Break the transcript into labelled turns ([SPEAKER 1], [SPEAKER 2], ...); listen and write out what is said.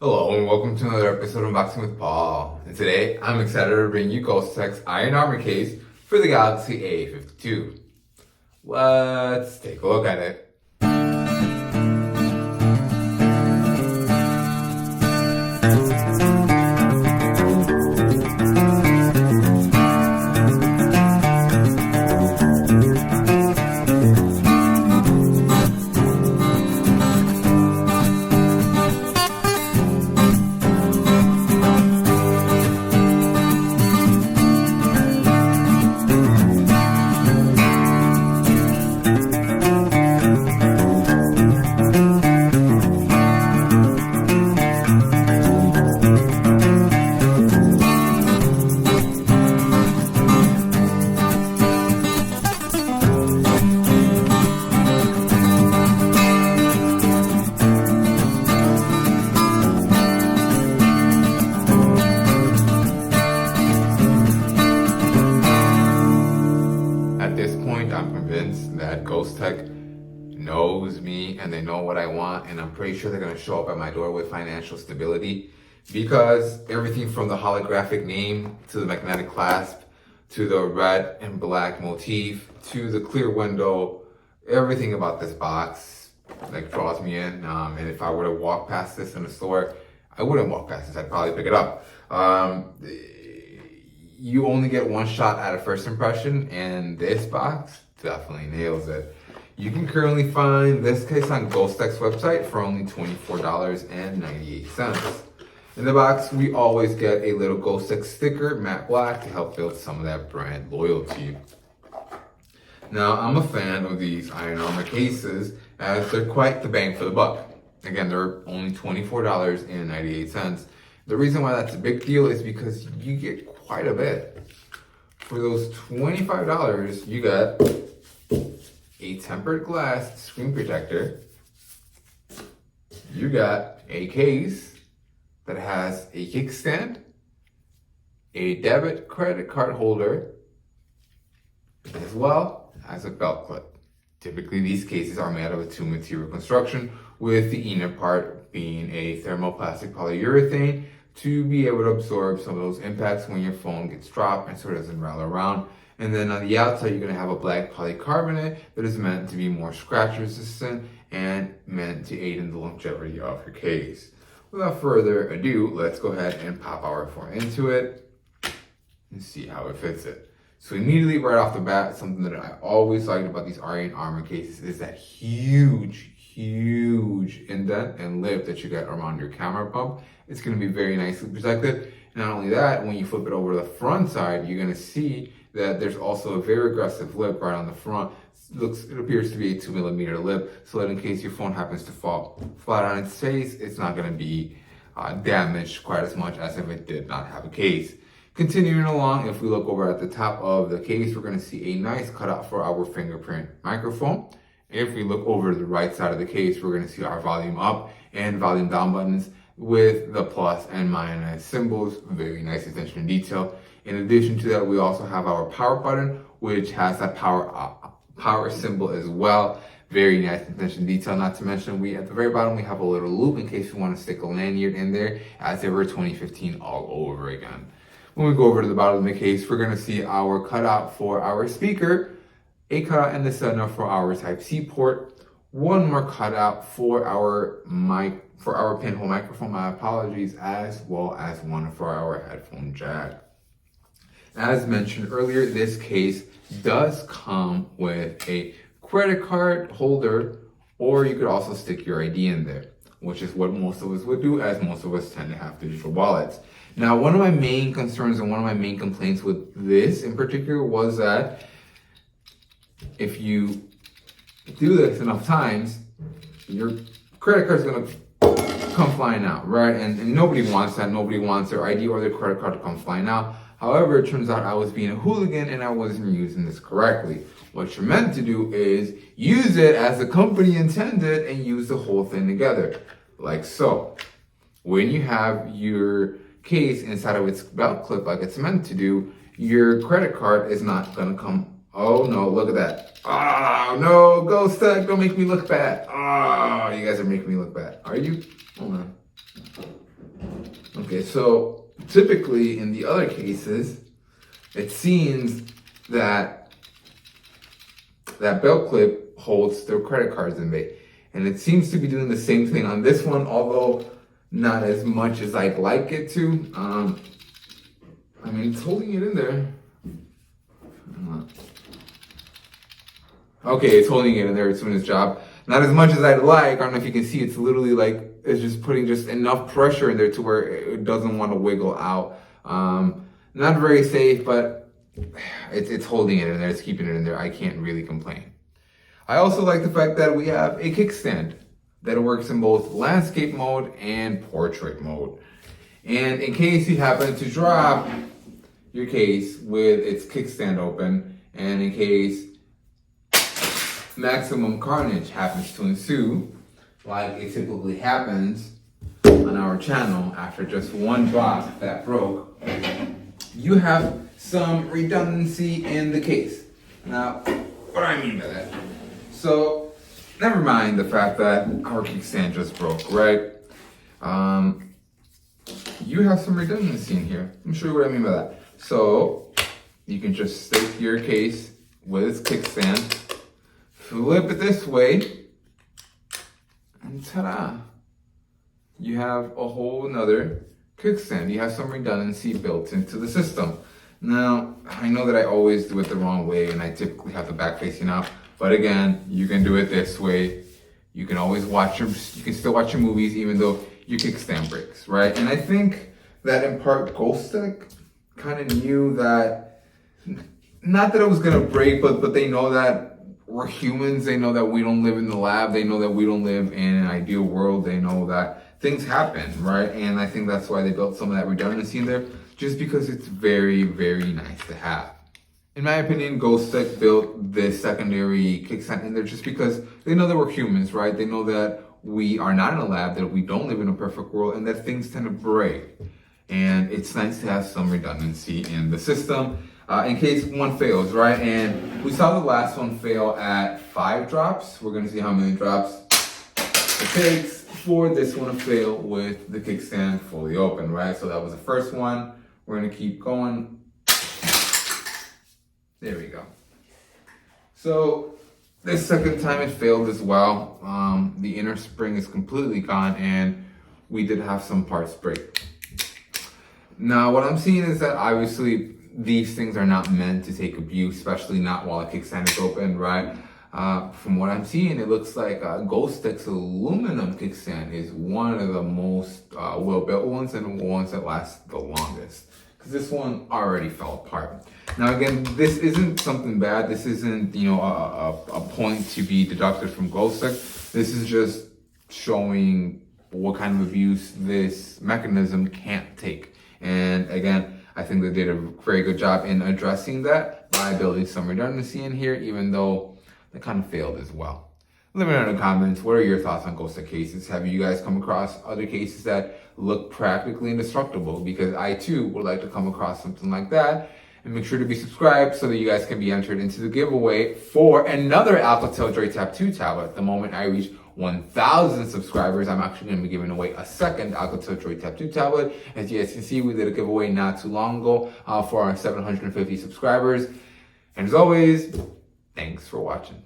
[SPEAKER 1] Hello and welcome to another episode of Unboxing with Paul. And today I'm excited to bring you Ghostek's Iron Armor case for the Galaxy A52. Let's take a look at it. At this point, I'm convinced that Ghostek knows me and they know what I want, and I'm pretty sure they're going to show up at my door with financial stability, because everything from the holographic name to the magnetic clasp to the red and black motif to the clear window, everything about this box draws me in. And if I were to walk past this in the store, I wouldn't walk past this. I'd probably pick it up. You only get one shot at a first impression, and this box definitely nails it. You can currently find this case on Ghostek's website for only $24.98. In the box, we always get a little Ghostek sticker, matte black, to help build some of that brand loyalty. Now, I'm a fan of these Iron Armor cases as they're quite the bang for the buck. Again, they're only $24.98. The reason why that's a big deal is because you get quite a bit. For those $25, you got a tempered glass screen protector. You got a case that has a kickstand, a debit credit card holder, as well as a belt clip. Typically, these cases are made of a two material construction, with the inner part being a thermoplastic polyurethane to be able to absorb some of those impacts when your phone gets dropped and so it doesn't rattle around. And then on the outside, you're going to have a black polycarbonate that is meant to be more scratch resistant and meant to aid in the longevity of your case. Without further ado, let's go ahead and pop our phone into it and see how it fits it. So immediately right off the bat, something that I always liked about these Iron Armor cases is that huge indent and lip that you get around your camera pump. It's going to be very nicely protected. Not only that, when you flip it over to the front side, you're going to see that there's also a very aggressive lip right on the front. It appears to be a 2mm lip, so that in case your phone happens to fall flat on its face, it's not going to be damaged quite as much as if it did not have a case. Continuing along, if we look over at the top of the case, we're going to see a nice cutout for our fingerprint microphone. If we look over to the right side of the case, we're going to see our volume up and volume down buttons with the plus and minus symbols. Very nice attention to detail. In addition to that, we also have our power button, which has that power symbol as well. Very nice attention to detail. Not to mention, at the very bottom, we have a little loop in case you want to stick a lanyard in there, as if it were 2015 all over again. When we go over to the bottom of the case, we're going to see our cutout for our speaker, a cutout in the center for our Type-C port, one more cutout for our pinhole microphone, my apologies, as well as one for our headphone jack. As mentioned earlier, this case does come with a credit card holder, or you could also stick your ID in there, which is what most of us would do, as most of us tend to have digital wallets. Now, one of my main concerns and one of my main complaints with this in particular was that if you do this enough times, your credit card is going to come flying out, right? And nobody wants that. Nobody wants their ID or their credit card to come flying out. However, it turns out I was being a hooligan and I wasn't using this correctly. What you're meant to do is use it as the company intended and use the whole thing together, like so. When you have your case inside of its belt clip like it's meant to do, your credit card is not going to come. Oh no, look at that. Oh no, Ghostek, don't make me look bad. Oh, you guys are making me look bad. Are you? Hold on. Okay, so typically in the other cases, it seems that that belt clip holds their credit cards in bay. And it seems to be doing the same thing on this one, although not as much as I'd like it to. I mean, it's holding it in there. Okay, it's holding it in there. It's doing its job. Not as much as I'd like. I don't know if you can see. It's literally like it's just putting just enough pressure in there to where it doesn't want to wiggle out. Not very safe, but it's holding it in there. It's keeping it in there. I can't really complain. I also like the fact that we have a kickstand that works in both landscape mode and portrait mode. And in case you happen to drop your case with its kickstand open, and in case maximum carnage happens to ensue, like it typically happens on our channel after just one drop that broke, you have some redundancy in the case. Now, what do I mean by that? So, never mind the fact that our kickstand just broke, right? You have some redundancy in here. Let me show you what I mean by that. So, you can just stick your case with its kickstand, flip it this way, and ta-da! You have a whole nother kickstand. You have some redundancy built into the system. Now, I know that I always do it the wrong way, and I typically have the back facing out. But again, you can do it this way. You can always you can still watch your movies even though your kickstand breaks, right? And I think that in part Ghostek kind of knew that, not that it was gonna break, but they know that we're humans. They know that we don't live in the lab. They know that we don't live in an ideal world. They know that things happen, right? And I think that's why they built some of that redundancy in there, just because it's very, very nice to have. In my opinion, Ghostek built this secondary kickstand in there just because they know that we're humans, right? They know that we are not in a lab, that we don't live in a perfect world, and that things tend to break. And it's nice to have some redundancy in the system in case one fails, right? And we saw the last one fail at 5 drops. We're going to see how many drops it takes for this one to fail with the kickstand fully open, right? So that was the first one. We're going to keep going. There we go. So this second time it failed as well. The inner spring is completely gone and we did have some parts break. Now what I'm seeing is that obviously these things are not meant to take abuse, especially not while a kickstand is open, right? From what I'm seeing, it looks like Ghostek's aluminum kickstand is one of the most well-built ones and ones that last the longest. Because this one already fell apart. Now again, this isn't something bad. This isn't, a point to be deducted from Ghostek. This is just showing what kind of abuse this mechanism can't take. And again, I think they did a very good job in addressing that by building some redundancy in here, even though they kind of failed as well. Let me know in the comments, what are your thoughts on Ghostek cases? Have you guys come across other cases that look practically indestructible? Because I too would like to come across something like that. And make sure to be subscribed so that you guys can be entered into the giveaway for another Alcatel Joy Tab 2 tablet. The moment I reach 1,000 subscribers, I'm actually going to be giving away a second Alcatel Joy Tab 2 tablet. As you guys can see, we did a giveaway not too long ago for our 750 subscribers. And as always, thanks for watching.